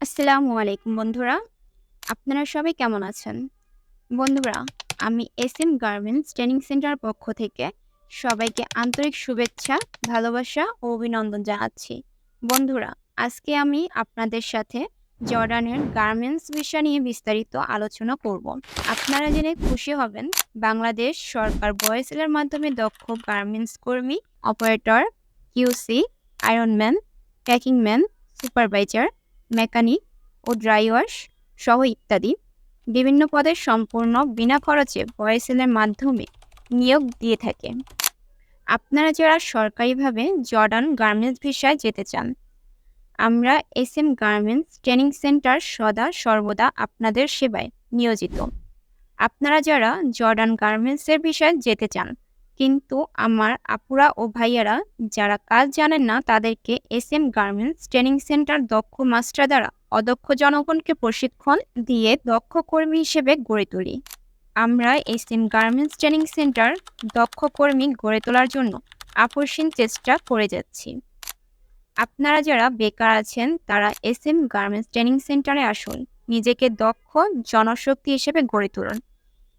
আসসালামু আলাইকুম বন্ধুরা। আপনারা সবাই কেমন আছেন? বন্ধুরা, আমি এসএম গার্মেন্টস ট্রেনিং সেন্টার পক্ষ থেকে সবাইকে আন্তরিক শুভেচ্ছা, ভালোবাসা ও অভিনন্দন জানাচ্ছি। বন্ধুরা, আজকে আমি আপনাদের সাথে জর্ডানের গার্মেন্টস বিষয় নিয়ে বিস্তারিত আলোচনা করব। আপনারা জেনে খুশি হবেন, বাংলাদেশ সরকার বয়সেলের মাধ্যমে দক্ষ গার্মেন্টস কর্মী, operator, QC, iron man, packing man, supervisor, mechanic ও ড্রাই ওয়াশ সহ ইত্যাদি বিভিন্ন পদে সম্পূর্ণ বিনা খরচে বয়সেলের মাধ্যমে নিয়োগ দিয়ে থাকে। আপনারা যারা সরকারিভাবে জর্ডান গার্মেন্টস ভিসায় যেতে চান, আমরা এসএম গার্মেন্টস ট্রেনিং সেন্টার সদা সর্বদা আপনাদের সেবায় নিয়োজিত। আপনারা যারা জর্ডান গার্মেন্টসের ভিসায় যেতে চান কিন্তু আমার আপুরা ও ভাইয়ারা যারা কাজ জানেন না, তাদেরকে এসএম গার্মেন্টস ট্রেনিং সেন্টার দক্ষ মাস্টার দ্বারা অদক্ষ জনগণকে প্রশিক্ষণ দিয়ে দক্ষ কর্মী হিসেবে গড়ে তুলি। আমরা এসএম গার্মেন্টস ট্রেনিং সেন্টার দক্ষ কর্মী গড়ে তোলার জন্য আপসীন চেষ্টা করে যাচ্ছি। আপনারা যারা বেকার আছেন তারা এসএম গার্মেন্টস ট্রেনিং সেন্টারে আসুন, নিজেকে দক্ষ জনশক্তি হিসেবে গড়ে তুলুন।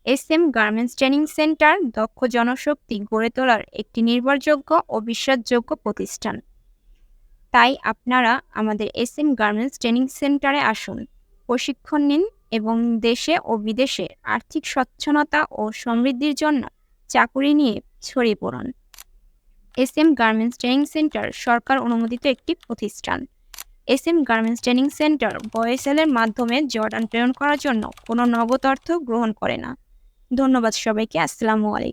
এসএম গার্মেন্টস ট্রেনিং সেন্টার দক্ষ জনশক্তি গড়ে তোলার একটি নির্ভরযোগ্য ও বিশ্বাসযোগ্য প্রতিষ্ঠান। তাই আপনারা আমাদের এসএম গার্মেন্টস ট্রেনিং সেন্টারে আসুন, প্রশিক্ষণ নিন এবং দেশে ও বিদেশে আর্থিক সচ্ছলতা ও সমৃদ্ধির জন্য চাকুরি নিয়ে ছড়িয়ে পড়ুন। এসএম গার্মেন্টস ট্রেনিং সেন্টার সরকার অনুমোদিত একটি প্রতিষ্ঠান। এসএম গার্মেন্টস ট্রেনিং সেন্টার বয়সেলের মাধ্যমে জর্ডান প্রেরণ করার জন্য কোনো নগদ অর্থ গ্রহণ করে না। ধন্যবাদ সবাইকে। আসসালামু আলাইকুম।